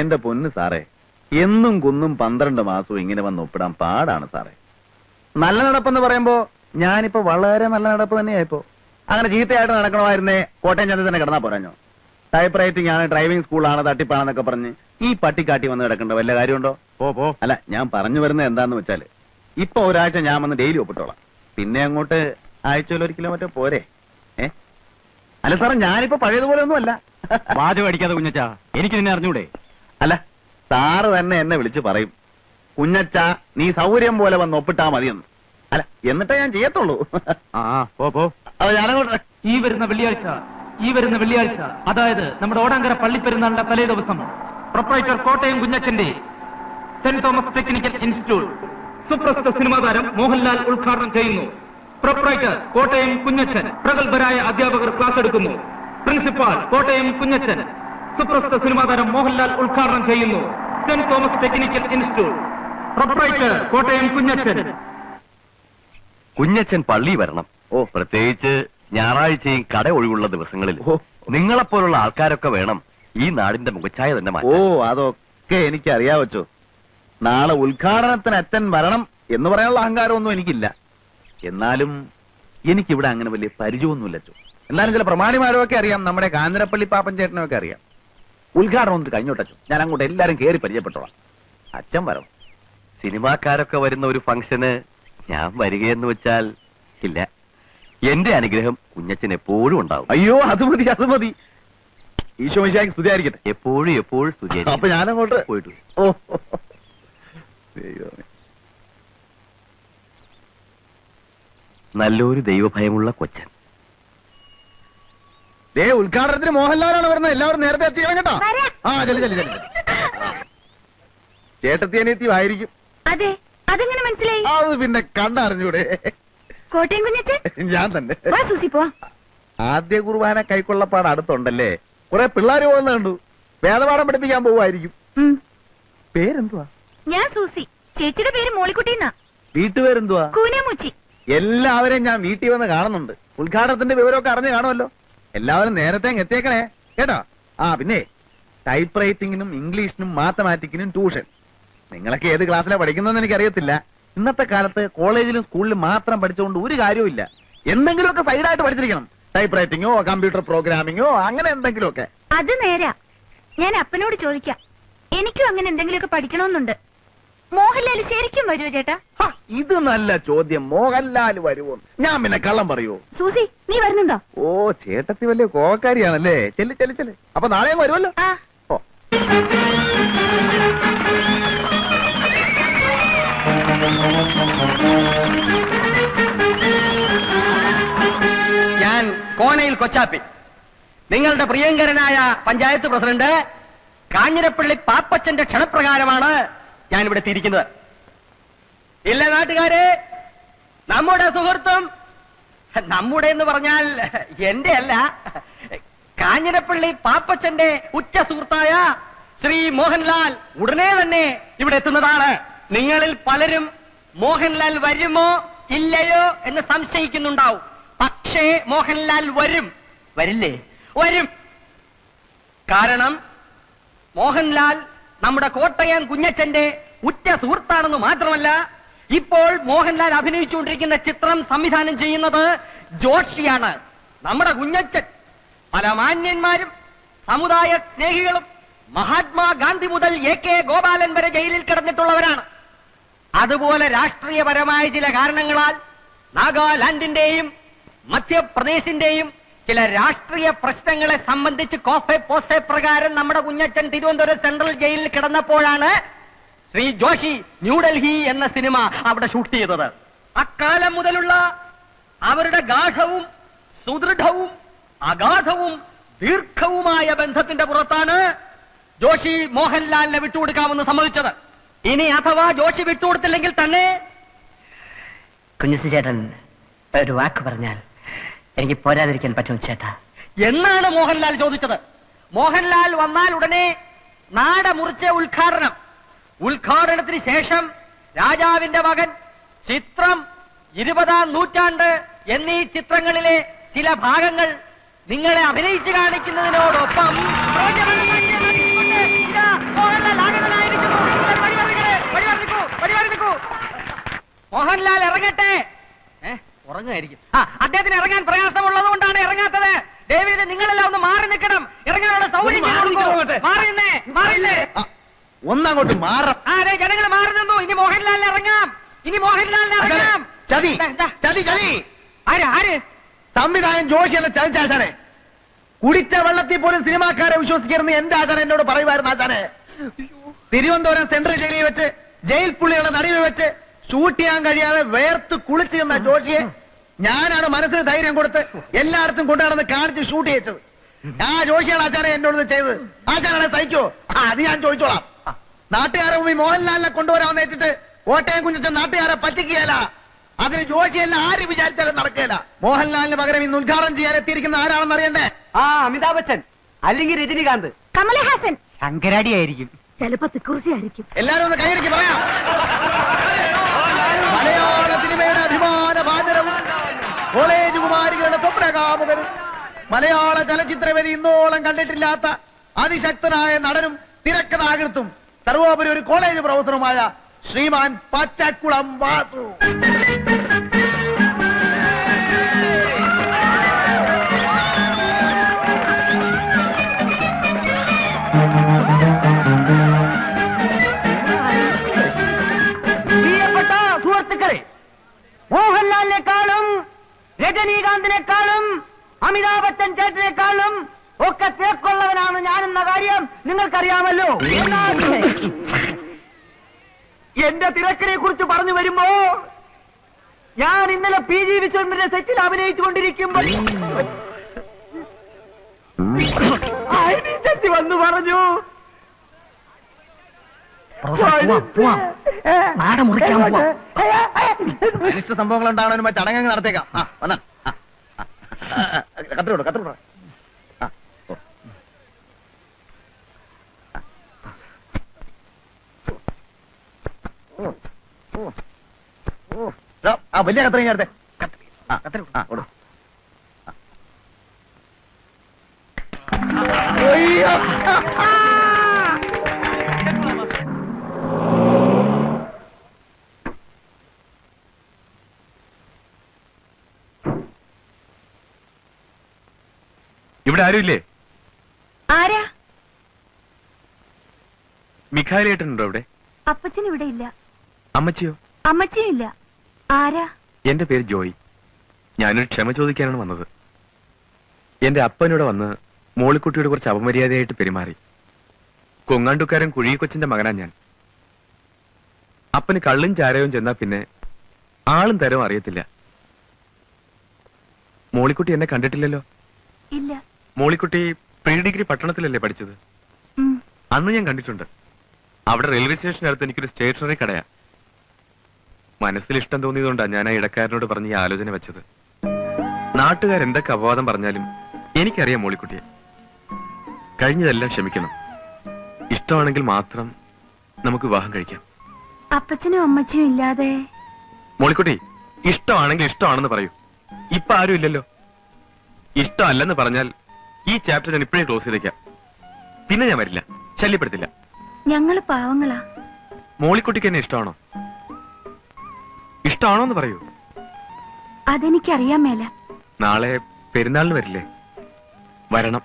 എന്റെ പൊന്ന് സാറേ, എന്നും കുന്നും 12 മാസവും ഇങ്ങനെ വന്ന് ഒപ്പിടാൻ പാടാണ് സാറേ. നല്ല നടപ്പെന്ന് പറയുമ്പോ ഞാനിപ്പോ വളരെ നല്ല നടപ്പ് തന്നെയായിപ്പോ. അങ്ങനെ ചീത്തയായിട്ട് നടക്കണമായിരുന്നേ കോട്ടയം ചന്ത തന്നെ കിടന്നാ പോരാഞ്ഞോ. ടൈപ്പ് റൈറ്റിംഗ് ആണ്, ഡ്രൈവിംഗ് സ്കൂളാണ്, തട്ടിപ്പാണെന്നൊക്കെ പറഞ്ഞ് ഈ പട്ടിക്കാട്ടി വന്ന് കിടക്കേണ്ട വല്ല കാര്യമുണ്ടോ? അല്ല, ഞാൻ പറഞ്ഞു വരുന്നത് എന്താന്ന് വെച്ചാല്, ഇപ്പൊ ഒരാഴ്ച ഞാൻ വന്ന് ഡെയിലി ഒപ്പിട്ടോളാം. പിന്നെ അങ്ങോട്ട് ആഴ്ചയിൽ 1 കിലോമീറ്റർ പോരെ? അല്ല സാറേ, ഞാനിപ്പോ പഴയതുപോലെ ഒന്നും അല്ല. വാചകം അടിക്കാതെ കുഞ്ഞച്ചാ, എനിക്ക് നിന്നെ അറിഞ്ഞൂടെ? അല്ല, സാറ് തന്നെ എന്നെ വിളിച്ച് പറയും, കുഞ്ഞച്ച നീ സൗകര്യം പോലെ വന്ന് ഒപ്പിട്ടാ മതിയെന്ന്. അല്ല, എന്നിട്ടേ ഞാൻ ചെയ്യത്തുള്ളൂ. അത് ഞാനങ്ങോട്ടെ. ഈ വരുന്ന വെള്ളിയാഴ്ച, അതായത് നമ്മുടെ ഓടാങ്കര പള്ളിപ്പെരുന്നാളിന്റെ തലേ ദിവസം, പ്രൊപ്പറേറ്റർ കോട്ടയം കുഞ്ഞച്ചന്റെ സെന്റ് തോമസ് ടെക്നിക്കൽ ഇൻസ്റ്റിറ്റ്യൂട്ട് സുപ്രസിദ്ധ സിനിമാ താരം മോഹൻലാൽ ഉദ്ഘാടനം ചെയ്യുന്നു. പ്രൊപ്പറേറ്റർ കോട്ടയം കുഞ്ഞച്ചൻ, പ്രഗത്ഭരായ അധ്യാപകർ ക്ലാസ് എടുക്കുന്നു. പ്രിൻസിപ്പാൾ കോട്ടയം കുഞ്ഞച്ചൻ, സുപ്രസിദ്ധ സിനിമാ താരം മോഹൻലാൽ ഉദ്ഘാടനം ചെയ്യുന്നു. Saint Thomas technical institute, proprietor Kottayam Kunjachan. Kunjachan പള്ളി വരണം. പ്രത്യേകിച്ച് ഞായറാഴ്ചയും കട ഒഴിവുള്ള ദിവസങ്ങളിൽ. നിങ്ങളെപ്പോലുള്ള ആൾക്കാരൊക്കെ വേണം ഈ നാടിന്റെ മുഖച്ഛായ തന്നെ മാറ്റാൻ. അതൊക്കെ എനിക്കറിയാ വെച്ചോ. നാളെ ഉദ്ഘാടനത്തിന് അച്ഛൻ വരണം എന്ന് പറയാനുള്ള അഹങ്കാരമൊന്നും എനിക്കില്ല. എന്നാലും എനിക്കിവിടെ അങ്ങനെ വലിയ പരിചയമൊന്നുമില്ല അച്ചോ. എന്നാലും ചില പ്രമാണിമാരൊക്കെ അറിയാം, നമ്മുടെ കാഞ്ഞിരപ്പള്ളി പാപ്പൻ ചേട്ടനൊക്കെ അറിയാം. ഉദ്ഘാടനം ഒന്ന് കഴിഞ്ഞോട്ടച്ചോ, ഞാൻ അങ്ങോട്ട് എല്ലാരും കയറി പരിചയപ്പെട്ടോളാം. അച്ഛൻ വരണം. സിനിമാക്കാരൊക്കെ വരുന്ന ഒരു ഫംഗ്ഷന് ഞാൻ വരികയെന്ന് വെച്ചാൽ ഇല്ല. എന്റെ അനുഗ്രഹം കുഞ്ഞച്ചൻ എപ്പോഴും ഉണ്ടാവും. അയ്യോ, അത് മതി. ഈശോ മിശിഹായ്ക്ക് സ്തുതിയായിരിക്കട്ടെ. എപ്പോഴും സ്തുതി. അപ്പൊ ഞാനങ്ങോട്ട് പോയിട്ടു. നല്ലൊരു ദൈവഭയമുള്ള കൊച്ചൻ. ഉദ്ഘാടനത്തിന് മോഹൻലാലാണ് വരുന്നത്. എല്ലാവരും നേരത്തെ എത്തിക്കണം കേട്ടോ. ചെല്ലു. ചേട്ടത്തി അനിയത്തി ആയിരിക്കും. അതെ, അതെങ്ങനെ മനസ്സിലായി? അത് പിന്നെ കണ്ടറിഞ്ഞൂടെ? കോട്ടയം കുഞ്ഞച്ചൻ ഞാൻ തന്നെ. ആദ്യ കുർബാന കൈക്കൊള്ളപ്പാട് അടുത്തുണ്ടല്ലേ, കുറെ പിള്ളേര് പോകുന്ന കണ്ടു. വേദപാഠം പഠിപ്പിക്കാൻ പോവായിരിക്കും. പേരെന്തുവാ? ഞാൻ സൂസി. ചേച്ചിയുടെ പേര് മോളിക്കുട്ടിന്നാ. വീട്ടുപേരെന്തുവാ? കൂനമുച്ചി. എല്ലാവരെയും ഞാൻ വീട്ടിൽ വന്ന് കാണുന്നുണ്ട്. ഉദ്ഘാടനത്തിന്റെ വിവരമൊക്കെ അറിഞ്ഞു കാണുമല്ലോ. എല്ലാവരും നേരത്തെ എത്തിയേക്കണേ കേട്ടോ. പിന്നെ ടൈപ്പ് റൈറ്റിംഗിനും ഇംഗ്ലീഷിനും മാത്തമാറ്റിക്കിനും ട്യൂഷൻ. നിങ്ങളൊക്കെ ഏത് ക്ലാസ്സിലാണ് പഠിക്കുന്നതെന്ന് എനിക്കറിയത്തില്ല. ഇന്നത്തെ കാലത്ത് കോളേജിലും സ്കൂളിലും മാത്രം പഠിച്ചുകൊണ്ട് ഒരു കാര്യമില്ല. എന്തെങ്കിലുമൊക്കെ സൈഡായിട്ട് പഠിച്ചിരിക്കണം. ടൈപ്പ് റൈറ്റിംഗോ കമ്പ്യൂട്ടർ പ്രോഗ്രാമിങ്ങോ അങ്ങനെ എന്തെങ്കിലുമൊക്കെ. അത് നേരാ. ഞാൻ അപ്പനോട് ചോദിക്കാം. എനിക്കും അങ്ങനെ എന്തെങ്കിലുമൊക്കെ പഠിക്കണമെന്നുണ്ട്. മോഹൻലാൽ ശരിക്കും വരുമോ ചേട്ടാ? ഇത് നല്ല ചോദ്യം. മോഹൻലാൽ വരുമോ? ഞാൻ പിന്നെ കള്ളം പറയൂ? സൂസി, നീ വരുന്നുണ്ടോ? ചേട്ടത്തി വലിയ കോവക്കാരിയാണല്ലേ. ചെല്ല്. അപ്പൊ നാളെയും വരുമല്ലോ. ഞാൻ കോനയിൽ കൊച്ചാപ്പി, നിങ്ങളുടെ പ്രിയങ്കരനായ പഞ്ചായത്ത് പ്രസിഡന്റ് കാഞ്ഞിരപ്പള്ളി പാപ്പച്ചന്റെ ക്ഷണപ്രകാരമാണ് ഞാനിവിടെ എത്തിയിരിക്കുന്നത്. ഇല്ല നാട്ടുകാരെ, നമ്മുടെ സുഹൃത്തും, നമ്മുടെ എന്ന് പറഞ്ഞാൽ എന്റെ അല്ല, കാഞ്ഞിരപ്പള്ളി പാപ്പച്ചന്റെ ഉറ്റ സുഹൃത്തായ ശ്രീ മോഹൻലാൽ ഉടനെ തന്നെ ഇവിടെ എത്തുന്നതാണ്. നിങ്ങളിൽ പലരും മോഹൻലാൽ വരുമോ ഇല്ലയോ എന്ന് സംശയിക്കുന്നുണ്ടാവും. പക്ഷേ മോഹൻലാൽ വരും. വരില്ലേ? വരും. കാരണം മോഹൻലാൽ നമ്മുടെ കോട്ടയം കുഞ്ഞച്ചന്റെ ഉറ്റ സുഹൃത്താണെന്ന് മാത്രമല്ല, ഇപ്പോൾ മോഹൻലാൽ അഭിനയിച്ചുകൊണ്ടിരിക്കുന്ന ചിത്രം സംവിധാനം ചെയ്യുന്നത് ജോഷിയാണ്. നമ്മുടെ കുഞ്ഞച്ചൻ പല മാന്യന്മാരും സമുദായ സ്നേഹികളും മഹാത്മാഗാന്ധി മുതൽ AK ഗോപാലൻ വരെ ജയിലിൽ കിടന്നിട്ടുള്ളവരാണ്. അതുപോലെ രാഷ്ട്രീയപരമായ ചില കാരണങ്ങളാൽ നാഗാലാൻഡിന്റെയും മധ്യപ്രദേശിന്റെയും ചില രാഷ്ട്രീയ പ്രശ്നങ്ങളെ സംബന്ധിച്ച് കോഫെ പോസെ പ്രകാരം നമ്മുടെ കുഞ്ഞച്ചൻ തിരുവനന്തപുരം സെൻട്രൽ ജയിലിൽ കിടന്നപ്പോഴാണ് ശ്രീ ജോഷി ന്യൂഡൽഹി എന്ന സിനിമ അവിടെ ഷൂട്ട് ചെയ്തത്. അക്കാലം മുതലുള്ള അവരുടെ ഗാഠവും സുദൃഢവും അഗാധവും ദീർഘവുമായ ബന്ധത്തിന്റെ പുറത്താണ് ജോഷി മോഹൻലാലിനെ വിട്ടുകൊടുക്കാമെന്ന് സമ്മതിച്ചത്. ഇനി അഥവാ ജോഷി വിട്ടുകൊടുത്തില്ലെങ്കിൽ തന്നെ കുഞ്ഞുസി ചേട്ടൻ ഒരു വാക്ക് പറഞ്ഞാൽ എനിക്ക് പോരാതിരിക്കാൻ പറ്റും ചേട്ടാ എന്നാണ് മോഹൻലാൽ ചോദിച്ചത്. മോഹൻലാൽ വന്നാൽ ഉടനെ നാട മുറിച്ച ഉദ്ഘാടനത്തിന് ശേഷം രാജാവിന്റെ മകൻ, ചിത്രം, 20-ാം നൂറ്റാണ്ട് എന്നീ ചിത്രങ്ങളിലെ ചില ഭാഗങ്ങൾ നിങ്ങളെ അഭിനയിച്ചു കാണിക്കുന്നതിനോടൊപ്പം മോഹൻലാൽ ആഗതനായിരിക്കുന്നു. വഴി നിൽക്കൂ. മോഹൻലാൽ ഇറങ്ങട്ടെ. ഉറങ്ങായിരിക്കും. അദ്ദേഹത്തിന് ഇറങ്ങാൻ പ്രയാസമുള്ളത് കൊണ്ടാണ് ഇറങ്ങാത്തത്. ഡേവിഡ്, നിങ്ങളെല്ലാം ഒന്ന് മാറി നിൽക്കണം. ഇറങ്ങാനുള്ള സൗകര്യം മാറിന്നേ. ഒന്നങ്ങോട്ട് മാറാം. അതെ, ജനങ്ങൾ മാറി നിന്നു. ഇനി മോഹൻലാലിന് ഇറങ്ങാം. ചതി. ആര് സംവിധായകൻ ജോഷിയല്ല ചതിച്ചാച്ചാനെ. കുടിച്ച വെള്ളത്തിൽ പോലും സിനിമാക്കാരെ വിശ്വസിക്കരുന്ന് എന്റെ ആചാരം എന്നോട് പറയുമായിരുന്നു. ആചാനെ, തിരുവനന്തപുരം സെൻട്രൽ ജയിലിൽ വെച്ച് ജയിൽ പുള്ളികളെ നടുവിൽ വെച്ച് ഷൂട്ട് ചെയ്യാൻ കഴിയാതെ വേർത്ത് കുളിച്ചു നിന്ന ജോഷിയെ ഞാനാണ് മനസ്സിന് ധൈര്യം കൊടുത്ത് എല്ലായിടത്തും കൊണ്ടുനടന്ന് കാണിച്ച് ഷൂട്ട് ചെയ്യിച്ചത്. ആ ജോഷിയാണ് ആചാരം എന്നോട് ചെയ്തത്. ആചാരനെ സഹിക്കോ? അത് ഞാൻ ചോദിച്ചോളാം. നാട്ടുകാരെ മുമ്പിൽ മോഹൻലാലിനെ കൊണ്ടുവരാൻ വെച്ചിട്ട് കോട്ടയം കുഞ്ഞച്ചൻ നാട്ടുകാരെ പറ്റിക്കുകയല്ല. അതിന് ജോഷിയെല്ലാം ആര് വിചാരിച്ചാലും നടക്കുകയില്ല. മോഹൻലാലിന് പകരം ഇന്ന് ഉദ്ഘാടനം ചെയ്യാൻ എത്തിയിരിക്കുന്ന ആരാണെന്ന് അറിയണ്ടേ? അമിതാഭ് ബച്ചൻ, അല്ലെങ്കിൽ രജനികാന്ത്, കമലഹാസൻ, ശങ്കരാടി ആയിരിക്കും, ചിലപ്പോ തിക്കുറിശി ആയിരിക്കും. എല്ലാരും ഒന്ന് കൈയടിക്ക് പറയാം. മലയാള സിനിമയുടെ അഭിമാന ഭാജനവും കോളേജ് കുമാരികളുടെ സ്വപ്നകാമുകനും മലയാള ചലച്ചിത്രവേദി ഇന്നോളം കണ്ടിട്ടില്ലാത്ത അതിശക്തനായ നടനും തിരക്കഥാകൃത്തും സർവോപരി ഒരു കോളേജ് പ്രൊഫസറുമായ ശ്രീമാൻ പച്ചക്കുളം വാസു. പ്രിയപ്പെട്ട സുഹൃത്തുക്കളെ, മോഹൻലാലിനെക്കാളും രജനീകാന്തിനെക്കാളും അമിതാഭ് ബച്ചൻ ചേട്ടനെക്കാളും ഒക്കെ തേക്കുള്ളവനാണ് ഞാനെന്ന കാര്യം നിങ്ങൾക്കറിയാമല്ലോ. എന്റെ തിരക്കിനെ കുറിച്ച് പറഞ്ഞു വരുമ്പോ ഞാൻ ഇന്നലെ PG വിശ്വനാഥന്റെ സെറ്റിൽ അഭിനയിച്ചുകൊണ്ടിരിക്കുമ്പോൾ ചെത്തി വന്നു പറഞ്ഞു, അനിഷ്ട സംഭവങ്ങൾ ഉണ്ടാവണ ചടങ്ങ് നടത്തേക്കാം. കത്തിരോട് വലിയ കത്രയും ചേർത്തെ. ഇവിടെ ആരുമില്ലേ? ആരാ? മിഖായിലേട്ടനുണ്ടോ ഇവിടെ? അപ്പച്ചൻ ഇവിടെ ഇല്ല. അമ്മച്ചിയോ? അമ്മച്ചിയും ഇല്ല. ആരാ? എന്റെ പേര് ജോയി. ഞാനൊരു ക്ഷമ ചോദിക്കാനാണ് വന്നത്. എന്റെ അപ്പനോട് വന്ന് മോളിക്കുട്ടിയോട് കുറച്ച് അപമര്യാദയായിട്ട് പെരുമാറി. കൊങ്ങാണ്ടുക്കാരൻ കുഴികൊച്ചിന്റെ മകനാ ഞാൻ. അപ്പന് കള്ളും ചാരവും ചെന്നാ പിന്നെ ആളും തരവും അറിയത്തില്ല. മോളിക്കുട്ടി എന്നെ കണ്ടിട്ടില്ലല്ലോ? ഇല്ല. മോളിക്കുട്ടി പ്രീ ഡിഗ്രി പട്ടണത്തിലല്ലേ പഠിച്ചത്? അന്ന് ഞാൻ കണ്ടിട്ടുണ്ട്. അവിടെ റെയിൽവേ സ്റ്റേഷനടുത്ത് എനിക്കൊരു സ്റ്റേഷനറി കടയാ. മനസ്സിൽ ഇഷ്ടം തോന്നിയതുകൊണ്ടാണ് ഞാൻ ആ ഇടക്കാരനോട് പറഞ്ഞ് ഈ ആലോചന വെച്ചത്. നാട്ടുകാരെന്തൊക്കെ അപവാദം പറഞ്ഞാലും എനിക്കറിയാം മോളിക്കുട്ടിയെ. കഴിഞ്ഞതെല്ലാം ക്ഷമിക്കണം. ഇഷ്ടമാണെങ്കിൽ മാത്രം നമുക്ക് വിവാഹം കഴിക്കാം. അപ്പച്ചനും അമ്മച്ചിയും ഇല്ലാതെ? മോളിക്കുട്ടി, ഇഷ്ടമാണെങ്കിൽ ഇഷ്ടമാണെന്ന് പറയൂ. ഇപ്പൊ ആരും ഇല്ലല്ലോ. ഇഷ്ടമല്ലെന്ന് പറഞ്ഞാൽ ഈ ചാപ്റ്റർ ഞാൻ ഇപ്പോഴേ ക്ലോസ് ചെയ്തേക്കാം. പിന്നെ ഞാൻ വരില്ല, ശല്യപ്പെടുത്തില്ല. ഞങ്ങള് പാവങ്ങളാ. മോളിക്കുട്ടിക്ക് എന്നെ ഇഷ്ടമാണോ? ഇഷ്ടമാണോ എന്ന് പറയൂ. അതെനിക്കറിയാൻ മേല. നാളെ പെരുന്നാളിന് വരില്ലേ? വരണം.